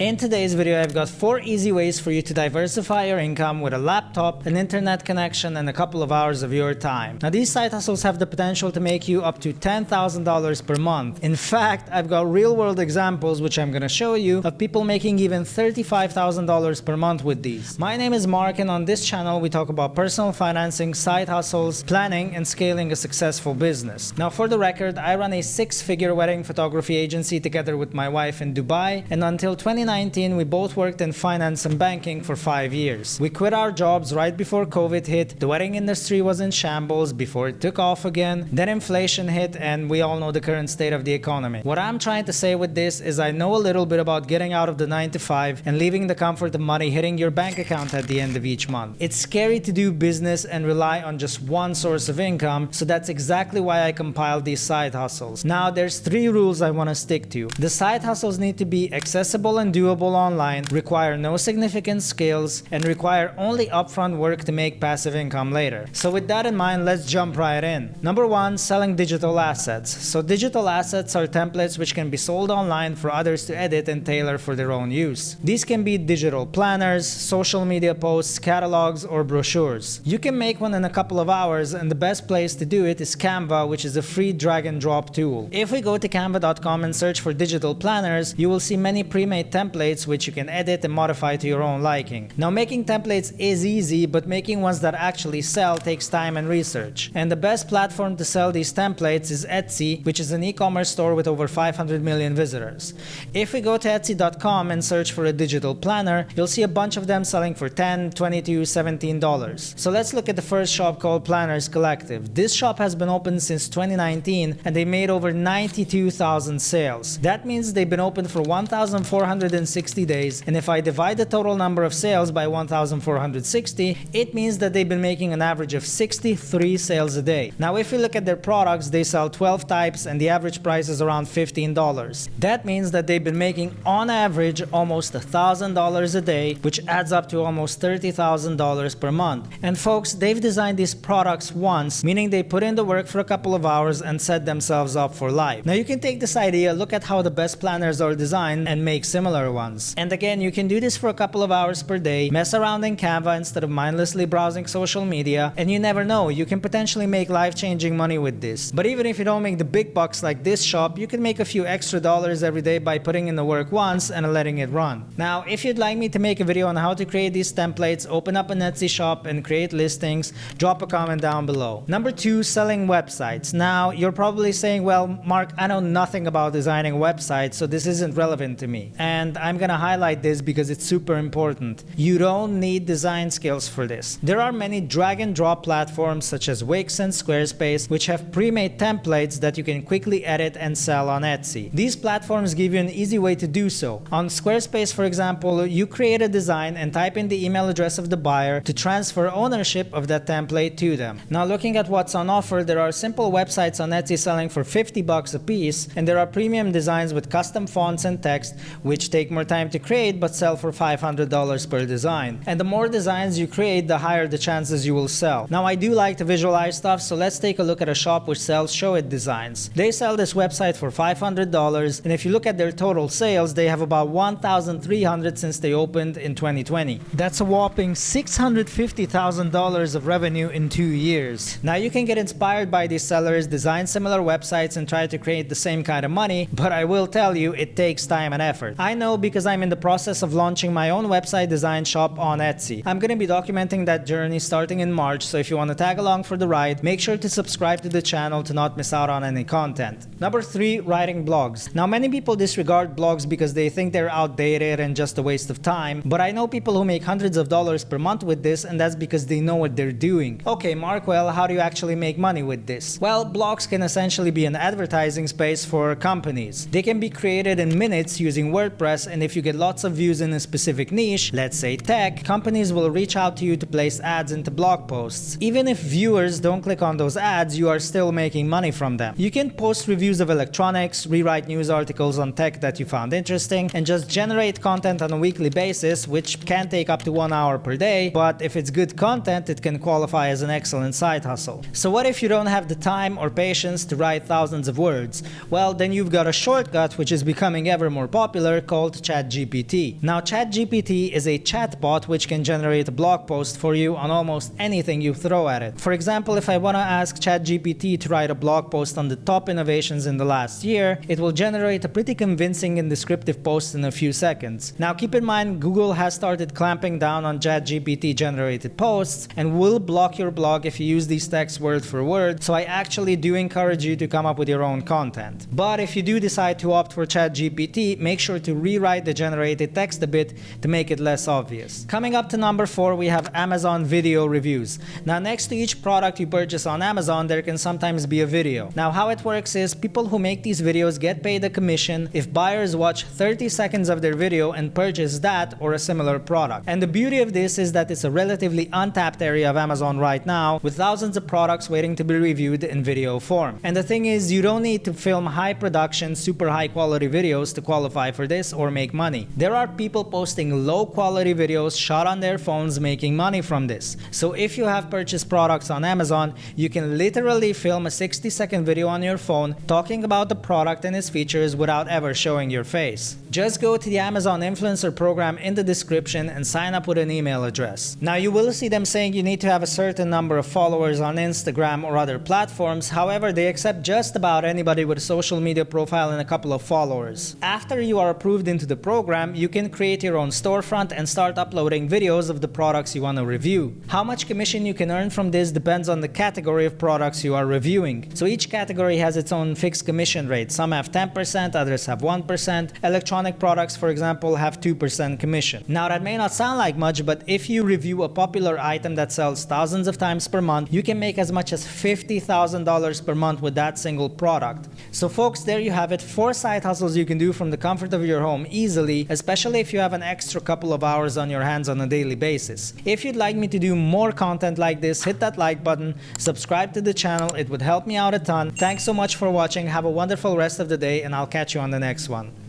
In today's video, I've got 4 easy ways for you to diversify your income with a laptop, an internet connection, and a couple of hours of your time. Now, these side hustles have the potential to make you up to $10,000 per month. In fact, I've got real-world examples which I'm gonna show you of people making even $35,000 per month with these. My name is Mark, and on this channel we talk about personal financing, side hustles, planning, and scaling a successful business. Now, for the record, I run a 6-figure wedding photography agency together with my wife in Dubai, and until 2019 we both worked in finance and banking for 5 years. We quit our jobs right before COVID hit, the wedding industry was in shambles before it took off again, then inflation hit, and we all know the current state of the economy. What I'm trying to say with this is I know a little bit about getting out of the 9 to 5 and leaving the comfort of money hitting your bank account at the end of each month. It's scary to do business and rely on just one source of income, so that's exactly why I compiled these side hustles. Now, there's 3 rules I want to stick to. The side hustles need to be accessible and doable online, require no significant skills, and require only upfront work to make passive income later. So with that in mind, let's jump right in. Number 1, selling digital assets. So digital assets are templates which can be sold online for others to edit and tailor for their own use. These can be digital planners, social media posts, catalogs, or brochures. You can make one in a couple of hours, and the best place to do it is Canva, which is a free drag and drop tool. If we go to canva.com and search for digital planners, you will see many pre-made templates which you can edit and modify to your own liking. Now, making templates is easy, but making ones that actually sell takes time and research. And the best platform to sell these templates is Etsy, which is an e-commerce store with over 500 million visitors. If we go to etsy.com and search for a digital planner, you'll see a bunch of them selling for $10, $22, $17. So let's look at the first shop called Planners Collective. This shop has been open since 2019 and they made over 92,000 sales. That means they've been open for 1,460 days, and if I divide the total number of sales by 1,460, it means that they've been making an average of 63 sales a day. Now, if you look at their products, they sell 12 types and the average price is around $15. That means that they've been making on average almost $1,000 a day, which adds up to almost $30,000 per month. And folks, they've designed these products once, meaning they put in the work for a couple of hours and set themselves up for life. Now, you can take this idea, look at how the best planners are designed, and make similar ones. And again, you can do this for a couple of hours per day, mess around in Canva instead of mindlessly browsing social media, and you never know, you can potentially make life-changing money with this. But even if you don't make the big bucks like this shop, you can make a few extra dollars every day by putting in the work once and letting it run. Now, if you'd like me to make a video on how to create these templates, open up an Etsy shop and create listings, drop a comment down below. Number 2, selling websites. Now, you're probably saying, well, Mark, I know nothing about designing websites, so this isn't relevant to me. And I'm gonna highlight this because it's super important. You don't need design skills for this. There are many drag and drop platforms such as Wix and Squarespace which have pre-made templates that you can quickly edit and sell on Etsy. These platforms give you an easy way to do so. On Squarespace, for example, you create a design and type in the email address of the buyer to transfer ownership of that template to them. Now, looking at what's on offer, there are simple websites on Etsy selling for $50 a piece, and there are premium designs with custom fonts and text which take more time to create but sell for $500 per design. And the more designs you create, the higher the chances you will sell. Now, I do like to visualize stuff, so let's take a look at a shop which sells Show It designs. They sell this website for $500, and if you look at their total sales, they have about 1,300 since they opened in 2020. That's a whopping $650,000 of revenue in 2 years. Now, you can get inspired by these sellers, design similar websites, and try to create the same kind of money, but I will tell you, it takes time and effort. I know because I'm in the process of launching my own website design shop on Etsy. I'm going to be documenting that journey starting in March, so if you want to tag along for the ride, make sure to subscribe to the channel to not miss out on any content. Number 3, writing blogs. Now, many people disregard blogs because they think they're outdated and just a waste of time, but I know people who make hundreds of dollars per month with this, and that's because they know what they're doing. Okay, Mark, well, how do you actually make money with this? Well, blogs can essentially be an advertising space for companies. They can be created in minutes using WordPress, and if you get lots of views in a specific niche, let's say tech, companies will reach out to you to place ads into blog posts. Even if viewers don't click on those ads, you are still making money from them. You can post reviews of electronics, rewrite news articles on tech that you found interesting, and just generate content on a weekly basis, which can take up to 1 hour per day, but if it's good content, it can qualify as an excellent side hustle. So what if you don't have the time or patience to write thousands of words? Well, then you've got a shortcut which is becoming ever more popular called called ChatGPT. Now, ChatGPT is a chatbot which can generate a blog post for you on almost anything you throw at it. For example, if I want to ask ChatGPT to write a blog post on the top innovations in the last year, it will generate a pretty convincing and descriptive post in a few seconds. Now, keep in mind, Google has started clamping down on ChatGPT generated posts and will block your blog if you use these texts word for word, so I actually do encourage you to come up with your own content. But if you do decide to opt for ChatGPT, make sure to rewrite the generated text a bit to make it less obvious. Coming up to number 4, we have Amazon video reviews. Now, next to each product you purchase on Amazon, there can sometimes be a video. Now, how it works is people who make these videos get paid a commission if buyers watch 30 seconds of their video and purchase that or a similar product. And the beauty of this is that it's a relatively untapped area of Amazon right now, with thousands of products waiting to be reviewed in video form. And the thing is, you don't need to film high production, super high quality videos to qualify for this or make money. There are people posting low quality videos shot on their phones making money from this. So if you have purchased products on Amazon, you can literally film a 60-second video on your phone talking about the product and its features without ever showing your face. Just go to the Amazon Influencer program in the description and sign up with an email address. Now, you will see them saying you need to have a certain number of followers on Instagram or other platforms. However, they accept just about anybody with a social media profile and a couple of followers. After you are approved into the program, you can create your own storefront and start uploading videos of the products you want to review. How much commission you can earn from this depends on the category of products you are reviewing. So each category has its own fixed commission rate. Some have 10%, others have 1%. Electronic products, for example, have 2% commission. Now, that may not sound like much, but if you review a popular item that sells thousands of times per month, you can make as much as $50,000 per month with that single product. So folks, there you have it, 4 side hustles you can do from the comfort of your home easily, especially if you have an extra couple of hours on your hands on a daily basis. If you'd like me to do more content like this, hit that like button, subscribe to the channel, it would help me out a ton. Thanks so much for watching, have a wonderful rest of the day, and I'll catch you on the next one.